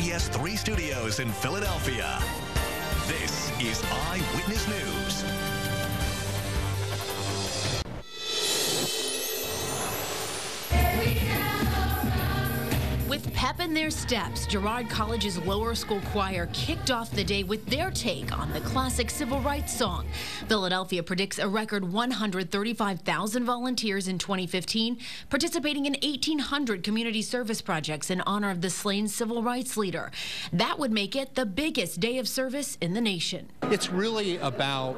CBS 3 Studios in Philadelphia. This is Eyewitness News. With pep in their steps, Girard College's lower school choir kicked off the day with their take on the classic civil rights song. Philadelphia predicts a record 135,000 volunteers in 2015, participating in 1,800 community service projects in honor of the slain civil rights leader. That would make it the biggest day of service in the nation. It's really about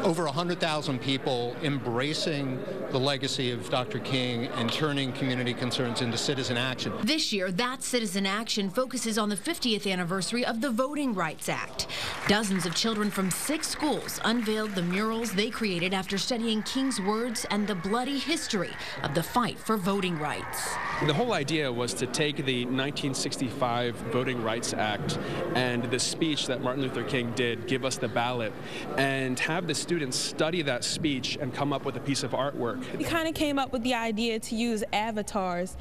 over 100,000 people embracing the legacy of Dr. King and turning community concerns into citizen action. This year, that citizen action focuses on the 50th anniversary of the Voting Rights Act. Dozens of children from 6 schools unveiled the murals they created after studying King's words and the bloody history of the fight for voting rights. The whole idea was to take the 1965 Voting Rights Act and the speech that Martin Luther King did, give us the ballot, and have the students study that speech and come up with a piece of artwork. We kind of came up with the idea to use avatars.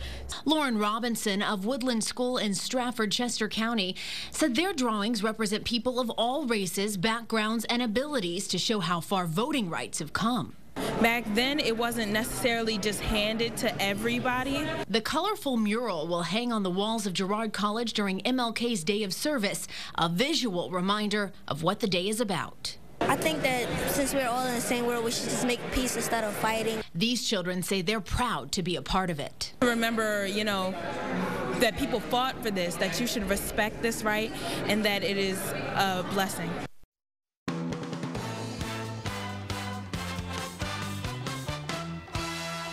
Lauren Robinson of Woodland School in Stratford, Chester County, said their drawings represent people of all races, backgrounds, and abilities to show how far voting rights have come. Back then, it wasn't necessarily just handed to everybody. The colorful mural will hang on the walls of Girard College during MLK's Day of Service, a visual reminder of what the day is about. I think that since we're all in the same world, we should just make peace instead of fighting. These children say they're proud to be a part of it. Remember, that people fought for this, that you should respect this right, and that it is a blessing.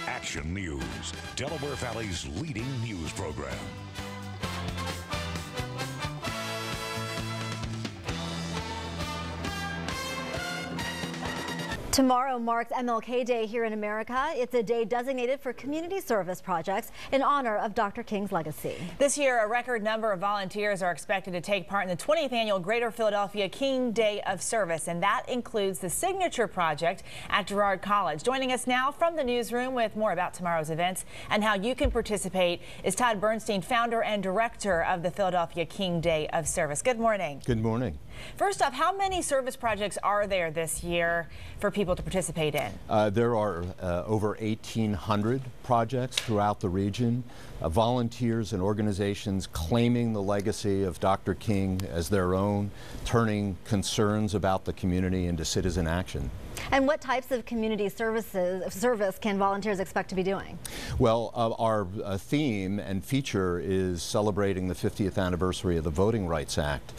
Action News, Delaware Valley's leading news program. Tomorrow marks MLK Day here in America. It's a day designated for community service projects in honor of Dr. King's legacy. This year, a record number of volunteers are expected to take part in the 20th annual Greater Philadelphia King Day of Service, and that includes the Signature Project at Girard College. Joining us now from the newsroom with more about tomorrow's events and how you can participate is Todd Bernstein, founder and director of the Philadelphia King Day of Service. Good morning. Good morning. First off, how many service projects are there this year for people to participate in? There are over 1,800 projects throughout the region. Volunteers and organizations claiming the legacy of Dr. King as their own, turning concerns about the community into citizen action. And what types of community service can volunteers expect to be doing? Well, our theme and feature is celebrating the 50th anniversary of the Voting Rights Act,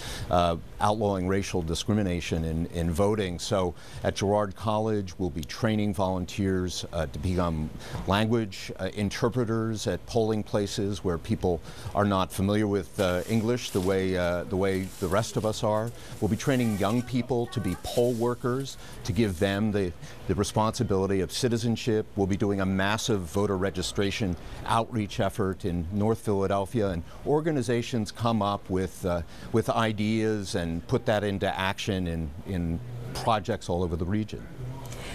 outlawing racial discrimination in voting. So at Girard College, we'll be training volunteers to become language interpreters at polling places where people are not familiar with English the way the rest of us are. We'll be training young people to be poll workers, to give them the responsibility of citizenship. We'll be doing a massive voter registration outreach effort in North Philadelphia, and organizations come up with ideas and put that into action in projects all over the region.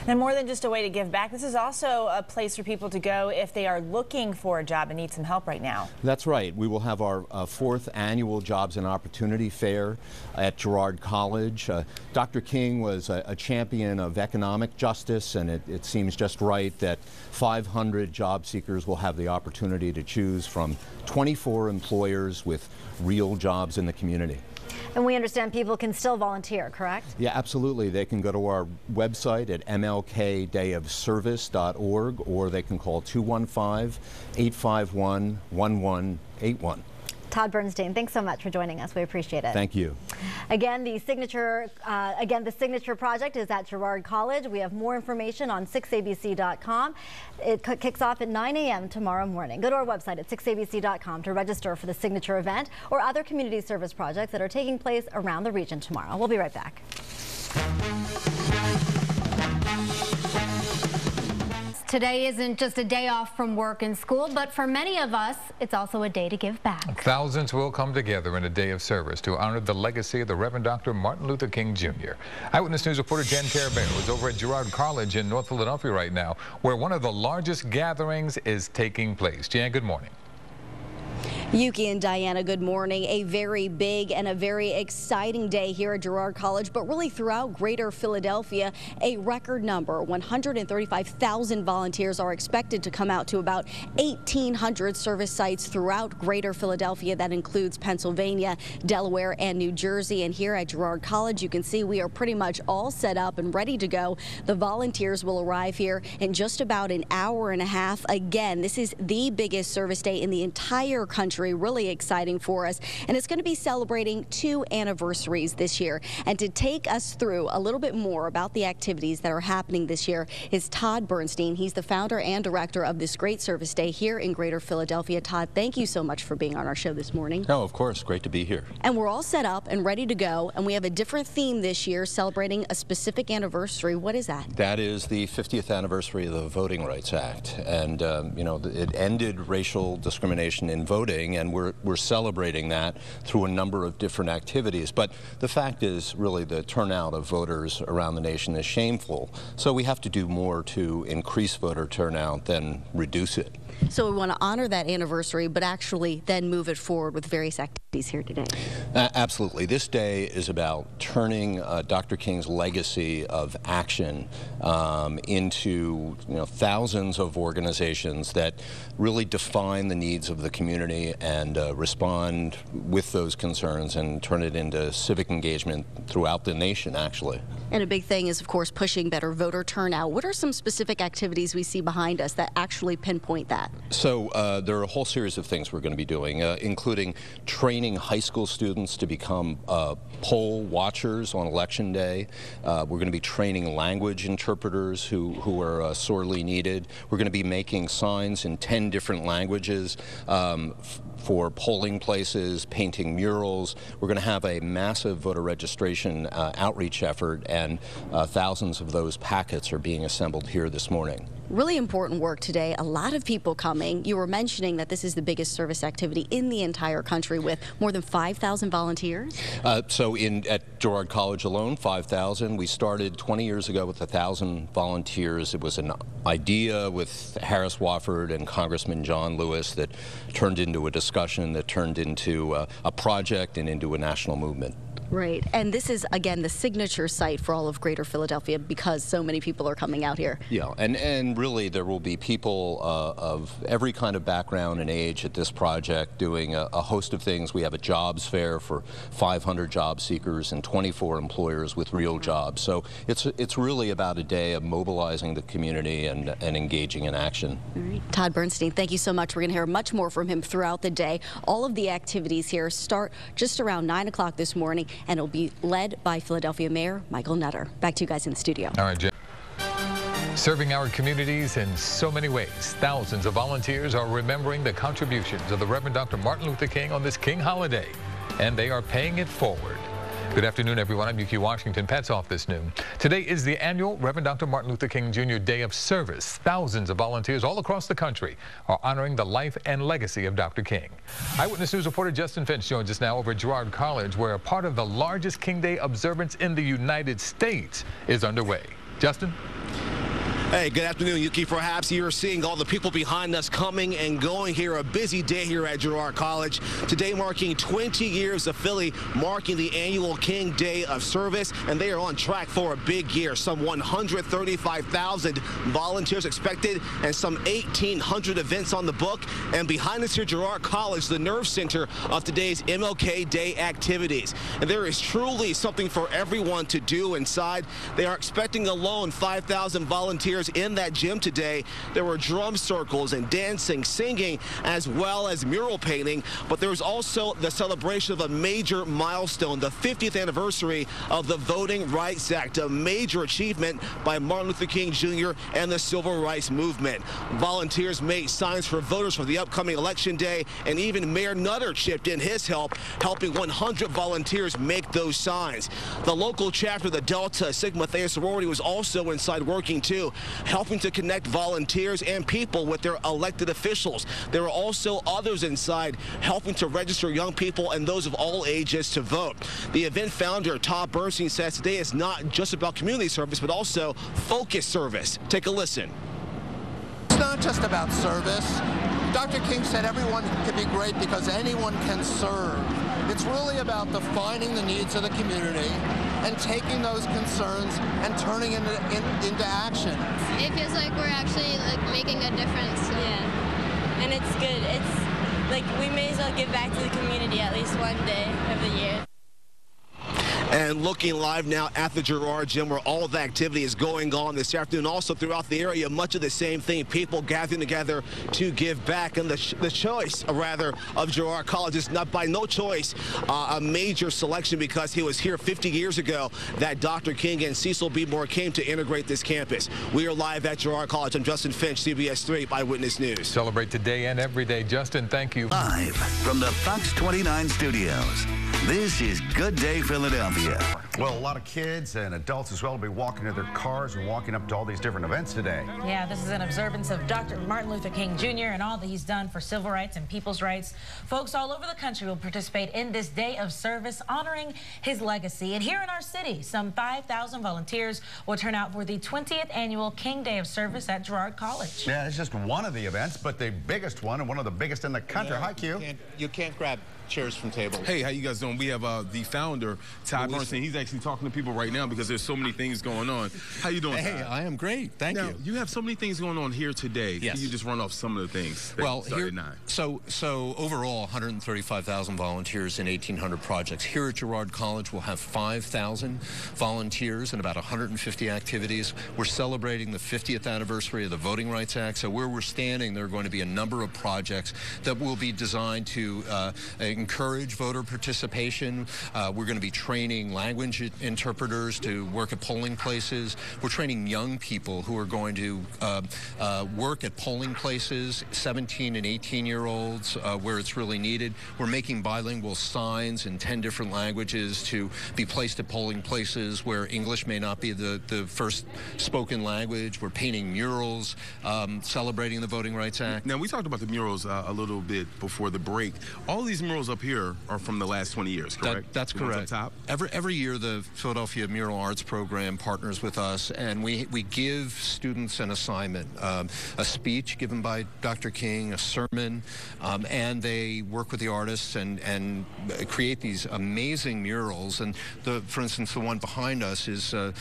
And more than just a way to give back, this is also a place for people to go if they are looking for a job and need some help right now. That's right. We will have our 4th annual Jobs and Opportunity Fair at Girard College. Dr. King was a champion of economic justice, and it seems just right that 500 job seekers will have the opportunity to choose from 24 employers with real jobs in the community. And we understand people can still volunteer, correct? Yeah, absolutely. They can go to our website at mlkdayofservice.org, or they can call 215-851-1181. Todd Bernstein, thanks so much for joining us. We appreciate it. Thank you. Again, the Signature Project is at Girard College. We have more information on 6abc.com. It kicks off at 9 a.m. tomorrow morning. Go to our website at 6abc.com to register for the Signature event or other community service projects that are taking place around the region tomorrow. We'll be right back. Today isn't just a day off from work and school, but for many of us, it's also a day to give back. Thousands will come together in a day of service to honor the legacy of the Reverend Dr. Martin Luther King Jr. Eyewitness News reporter Jan Carabeo is over at Girard College in North Philadelphia right now, where one of the largest gatherings is taking place. Jan, good morning. Yuki and Diana, good morning. A very big and a very exciting day here at Girard College, but really throughout Greater Philadelphia, a record number. 135,000 volunteers are expected to come out to about 1,800 service sites throughout Greater Philadelphia. That includes Pennsylvania, Delaware, and New Jersey. And here at Girard College, you can see we are pretty much all set up and ready to go. The volunteers will arrive here in just about an hour and a half. Again, this is the biggest service day in the entire country. Really exciting for us, and it's going to be celebrating 2 anniversaries this year. And to take us through a little bit more about the activities that are happening this year is Todd Bernstein. He's the founder and director of this great service day here in Greater Philadelphia. Todd, thank you so much for being on our show this morning. Oh, of course. Great to be here. And we're all set up and ready to go, and we have a different theme this year, celebrating a specific anniversary. What is that? That is the 50th anniversary of the Voting Rights Act, and you know, it ended racial discrimination in voting, and we're celebrating that through a number of different activities. But the fact is, really, the turnout of voters around the nation is shameful. So we have to do more to increase voter turnout than reduce it. So we want to honor that anniversary, but actually then move it forward with various activities here today. Absolutely. This day is about turning Dr. King's legacy of action into thousands of organizations that really define the needs of the community and respond with those concerns and turn it into civic engagement throughout the nation, actually. And a big thing is, of course, pushing better voter turnout. What are some specific activities we see behind us that actually pinpoint that? So there are a whole series of things we're going to be doing, including training high school students to become poll watchers on Election Day. We're going to be training language interpreters who are sorely needed. We're going to be making signs in 10 different languages for polling places, painting murals. We're going to have a massive voter registration outreach effort, and thousands of those packets are being assembled here this morning. Really important work today. A lot of people coming. You were mentioning that this is the biggest service activity in the entire country with more than 5,000 volunteers. So at Girard College alone, 5,000. We started 20 years ago with 1,000 volunteers. It was an idea with Harris Wofford and Congressman John Lewis that turned into a discussion that turned into a project and into a national movement. Right. And this is, again, the signature site for all of Greater Philadelphia because so many people are coming out here. Yeah, and really there will be people of every kind of background and age at this project doing a host of things. We have a jobs fair for 500 job seekers and 24 employers with real jobs. So it's really about a day of mobilizing the community and engaging in action. All right. Todd Bernstein, thank you so much. We're going to hear much more from him throughout the day. All of the activities here start just around 9 o'clock this morning, and it'll be led by Philadelphia Mayor Michael Nutter. Back to you guys in the studio. All right, Jim. Serving our communities in so many ways, thousands of volunteers are remembering the contributions of the Reverend Dr. Martin Luther King on this King holiday, and they are paying it forward. Good afternoon, everyone. I'm Yuki Washington. Pets off this noon. Today is the annual Reverend Dr. Martin Luther King Jr. Day of Service. Thousands of volunteers all across the country are honoring the life and legacy of Dr. King. Eyewitness News reporter Justin Finch joins us now over at Girard College, where a part of the largest King Day observance in the United States is underway. Justin? Hey, good afternoon, Yuki. Perhaps you're seeing all the people behind us coming and going here. A busy day here at Girard College. Today marking 20 years of Philly, marking the annual King Day of Service, and they are on track for a big year. Some 135,000 volunteers expected and some 1,800 events on the book. And behind us here, Girard College, the nerve center of today's MLK Day activities. And there is truly something for everyone to do inside. They are expecting alone 5,000 volunteers in that gym today. There were drum circles and dancing, singing, as well as mural painting. But there was also the celebration of a major milestone, the 50th anniversary of the Voting Rights Act, a major achievement by Martin Luther King Jr. and the Civil Rights Movement. Volunteers made signs for voters for the upcoming election day, and even Mayor Nutter chipped in his help, helping 100 volunteers make those signs. The local chapter of the Delta Sigma Theta sorority was also inside working too, helping to connect volunteers and people with their elected officials. There are also others inside helping to register young people and those of all ages to vote. The event founder, Todd Bernstein, says today is not just about community service, but also focused service. Take a listen. It's not just about service. Dr. King said everyone can be great because anyone can serve. It's really about defining the needs of the community and taking those concerns and turning into action. It feels like we're actually making a difference. Yeah, and it's good. It's like we may as well give back to the community at least one day of the year. And looking live now at the Girard Gym where all the activity is going on this afternoon. Also throughout the area, much of the same thing. People gathering together to give back. And the choice, rather, of Girard College is not by no choice a major selection because he was here 50 years ago that Dr. King and Cecil B. Moore came to integrate this campus. We are live at Girard College. I'm Justin Finch, CBS 3 Eyewitness News. Celebrate today and every day. Justin, thank you. Live from the Fox 29 studios, this is Good Day Philadelphia. Well, a lot of kids and adults as well will be walking to their cars and walking up to all these different events today. Yeah, this is an observance of Dr. Martin Luther King Jr. and all that he's done for civil rights and people's rights. Folks all over the country will participate in this day of service, honoring his legacy. And here in our city, some 5,000 volunteers will turn out for the 20th annual King Day of Service at Girard College. Yeah, it's just one of the events, but the biggest one and one of the biggest in the country. Hi, Q. You can't grab chairs from tables. Hey, how you guys doing? We have the founder, Todd Bernstein. He's actually talking to people right now because there's so many things going on. How you doing, Hey, Todd? I am great. Thank you. You have so many things going on here today. Yes. Can you just run off some of the things? Well, here, so overall, 135,000 volunteers in 1,800 projects. Here at Girard College, we'll have 5,000 volunteers and about 150 activities. We're celebrating the 50th anniversary of the Voting Rights Act. So where we're standing, there are going to be a number of projects that will be designed to encourage voter participation. We're going to be training language interpreters to work at polling places. We're training young people who are going to work at polling places, 17 and 18-year-olds, where it's really needed. We're making bilingual signs in 10 different languages to be placed at polling places where English may not be the first spoken language. We're painting murals, celebrating the Voting Rights Act. Now, we talked about the murals a little bit before the break. All these murals up here are from the last 20 years, correct? That's correct. Top? Every year, the Philadelphia Mural Arts Program partners with us, and we give students an assignment, a speech given by Dr. King, a sermon, and they work with the artists and create these amazing murals. And for instance, the one behind us is a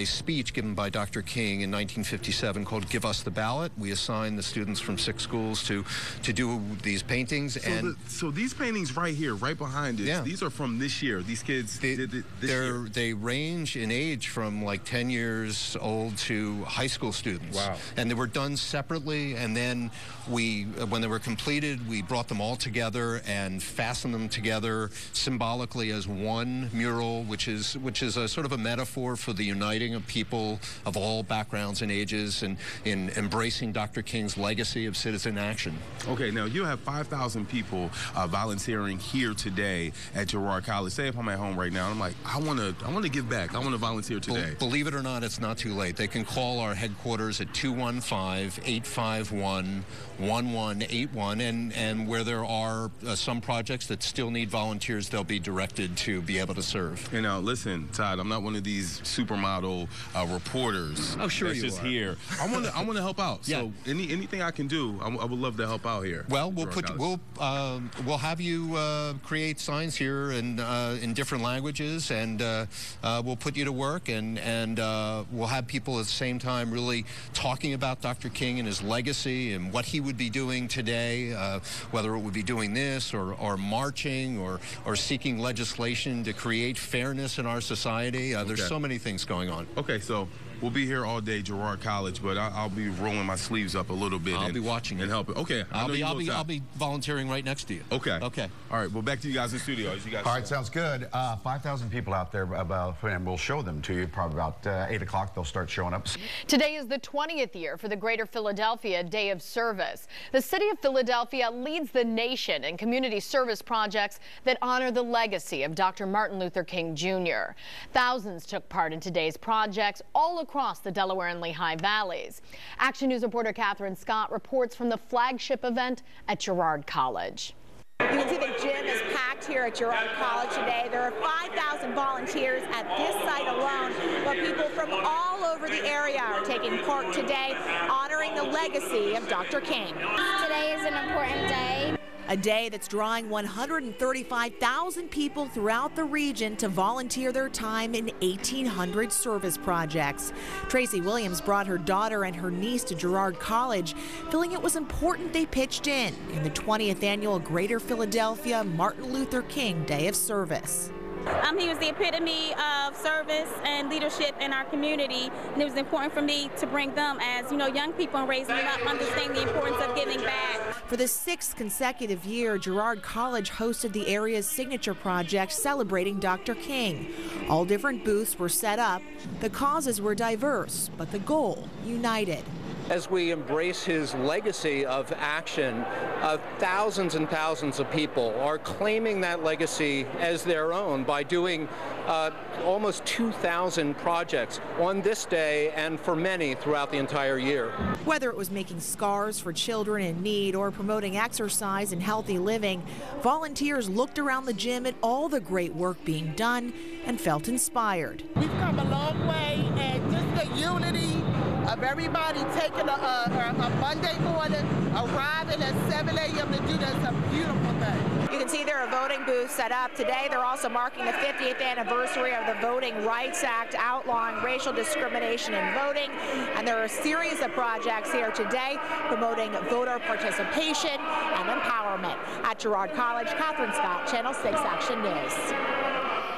speech given by Dr. King in 1957 called "Give Us the Ballot." We assign the students from 6 schools to do these paintings. So these paintings right here, right behind us, these are from this year. These kids did it this year. They range in age from like 10 years old to high school students. Wow. And they were done separately, and then when they were completed, we brought them all together and fastened them together symbolically as one mural, which is a sort of a metaphor for the uniting of people of all backgrounds and ages and in embracing Dr. King's legacy of citizen action. Okay, now you have 5,000 people volunteering here today at Girard College. Say if I'm at home right now, I'm like, I want to give back. I want to volunteer today. Believe it or not, it's not too late. They can call our headquarters at 215-851-1181, and where there are some projects that still need volunteers, they'll be directed to be able to serve. You know, listen, Todd, I'm not one of these supermodel reporters. Oh, sure that's you just are. Here. I want to help out. So anything I can do, I would love to help out here. Well, we'll have you create signs here in different languages, and we'll put you to work, and we'll have people at the same time really talking about Dr. King and his legacy and what he would be doing today, whether it would be doing this or marching or seeking legislation to create fairness in our society. There's so many things going on. Okay, so we'll be here all day, Girard College, but I'll be rolling my sleeves up a little bit. I'll be watching and helping. Okay, I'll be volunteering right next to you. Okay. Okay. All right. Well, back to you guys in studio. As you guys. All right, sounds good. 5,000 people out there, and we'll show them to you probably about 8 o'clock. They'll start showing up. Today is the 20th year for the Greater Philadelphia Day of Service. The city of Philadelphia leads the nation in community service projects that honor the legacy of Dr. Martin Luther King Jr. Thousands took part in today's projects all across the Delaware and Lehigh Valleys. Action News reporter Catherine Scott reports from the flagship event at Girard College. You can see the gym is packed here at Girard College today. There are 5,000 volunteers at this site alone, but people from all over the area are taking part today, honoring the legacy of Dr. King. Today Today is an important day. A day that's drawing 135,000 people throughout the region to volunteer their time in 1,800 service projects. Tracy Williams brought her daughter and her niece to Girard College, feeling it was important they pitched in the 20th annual Greater Philadelphia Martin Luther King Day of Service. He was the epitome of service and leadership in our community, and it was important for me to bring them as, young people and raising them up, understand the importance of giving back. For the 6th consecutive year, Girard College hosted the area's signature project celebrating Dr. King. All different booths were set up. The causes were diverse, but the goal united. As we embrace his legacy of action, thousands and thousands of people are claiming that legacy as their own by doing almost 2,000 projects on this day and for many throughout the entire year. Whether it was making scarves for children in need or promoting exercise and healthy living, volunteers looked around the gym at all the great work being done and felt inspired. We've come a long way, and just the unity of everybody taking a Monday morning, arriving at 7 a.m. to do this, a beautiful thing. You can see there are voting booths set up. Today they're also marking the 50th anniversary of the Voting Rights Act outlawing racial discrimination in voting. And there are a series of projects here today promoting voter participation and empowerment. At Girard College, Catherine Scott, Channel 6 Action News.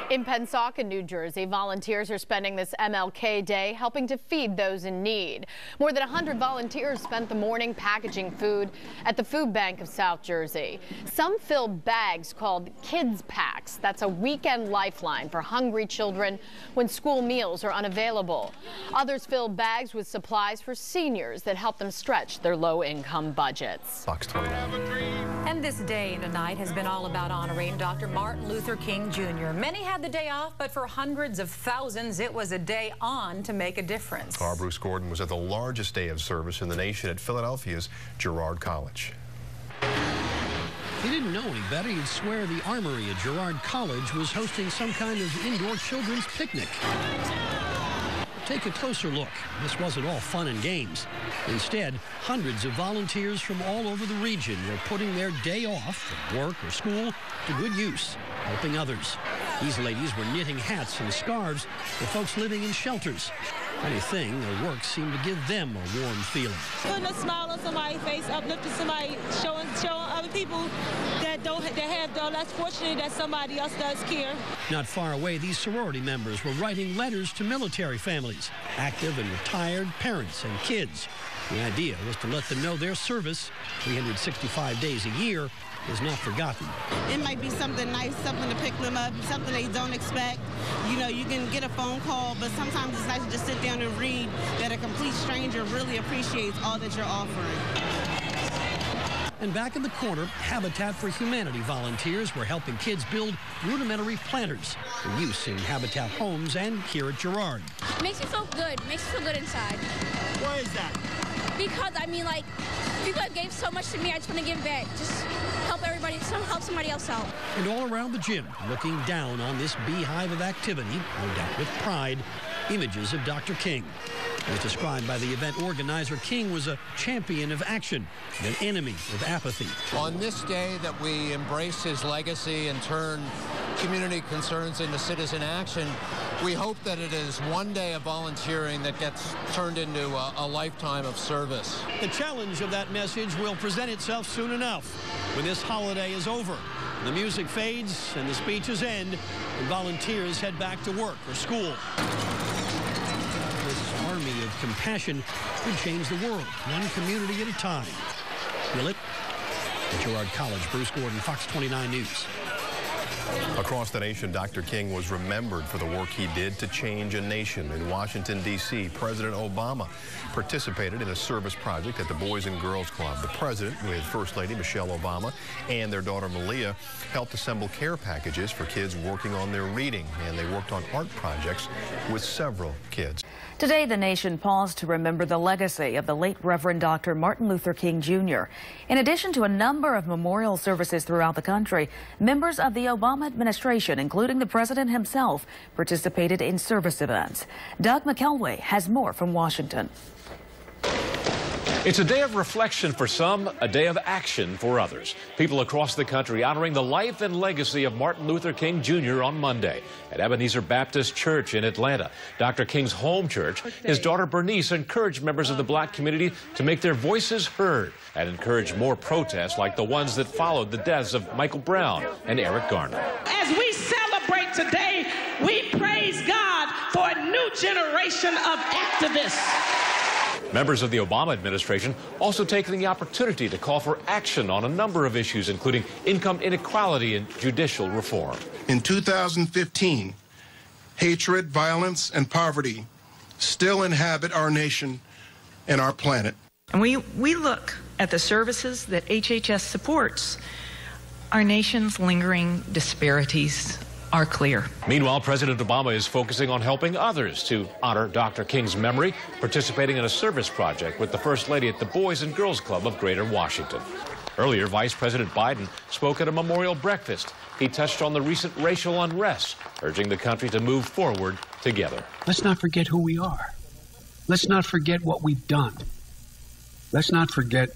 In Pensacola, New Jersey, volunteers are spending this MLK Day helping to feed those in need. More than 100 volunteers spent the morning packaging food at the Food Bank of South Jersey. Some filled bags called Kids Packs. That's a weekend lifeline for hungry children when school meals are unavailable. Others filled bags with supplies for seniors that help them stretch their low-income budgets. Fox 29. And this day tonight has been all about honoring Dr. Martin Luther King Jr. Many had the day off, but for hundreds of thousands, it was a day on to make a difference. Our Bruce Gordon was at the largest day of service in the nation at Philadelphia's Girard College. If he didn't know any better, you'd swear the Armory at Girard College was hosting some kind of indoor children's picnic. Take a closer look. This wasn't all fun and games. Instead, hundreds of volunteers from all over the region were putting their day off from work or school to good use, helping others. These ladies were knitting hats and scarves for folks living in shelters. Funny thing, their work seemed to give them a warm feeling. Putting a smile on somebody's face, uplifting somebody, showing other people that have less fortunate that somebody else does care. Not far away, these sorority members were writing letters to military families, active and retired parents and kids. The idea was to let them know their service, 365 days a year, is not forgotten. It might be something nice, something to pick them up, something they don't expect. You can get a phone call, but sometimes it's nice to just sit down and read that a complete stranger really appreciates all that you're offering. And back in the corner, Habitat for Humanity volunteers were helping kids build rudimentary planters for use in Habitat homes and here at Girard. It makes me feel good. It makes me feel good inside. Why is that? Because, people have gave so much to me, I just want to give back. Just help everybody, help somebody else out. And all around the gym, looking down on this beehive of activity, no doubt with pride, images of Dr. King. As described by the event organizer, King was a champion of action and an enemy of apathy. On this day that we embrace his legacy and turn community concerns into citizen action, we hope that it is one day of volunteering that gets turned into a lifetime of service. The challenge of that message will present itself soon enough when this holiday is over. The music fades and the speeches end, and volunteers head back to work or school. This army of compassion could change the world, one community at a time. Will it? At Girard College, Bruce Gordon, Fox 29 News. Across the nation, Dr. King was remembered for the work he did to change a nation. In Washington, D.C., President Obama participated in a service project at the Boys and Girls Club. The president, with First Lady Michelle Obama and their daughter Malia, helped assemble care packages for kids working on their reading, and they worked on art projects with several kids. Today, the nation paused to remember the legacy of the late Reverend Dr. Martin Luther King Jr. In addition to a number of memorial services throughout the country, members of the Obama administration, including the president himself, participated in service events. Doug McElway has more from Washington. It's a day of reflection for some, a day of action for others. People across the country honoring the life and legacy of Martin Luther King Jr. on Monday at Ebenezer Baptist Church in Atlanta, Dr. King's home church. His daughter Bernice encouraged members of the black community to make their voices heard and encourage more protests like the ones that followed the deaths of Michael Brown and Eric Garner. As we celebrate today, we praise God for a new generation of activists. Members of the Obama administration also taking the opportunity to call for action on a number of issues, including income inequality and judicial reform. In 2015, hatred, violence, and poverty still inhabit our nation and our planet. And we look at the services that HHS supports. Our nation's lingering disparities are clear. Meanwhile, President Obama is focusing on helping others to honor Dr. King's memory, participating in a service project with the First Lady at the Boys and Girls Club of Greater Washington. Earlier, Vice President Biden spoke at a memorial breakfast. He touched on the recent racial unrest, urging the country to move forward together. Let's not forget who we are. Let's not forget what we've done. Let's not forget,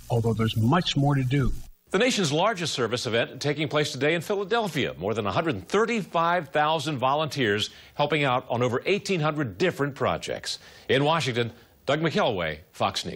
although there's much more to do. The nation's largest service event taking place today in Philadelphia. More than 135,000 volunteers helping out on over 1,800 different projects. In Washington, Doug McKelway, Fox News.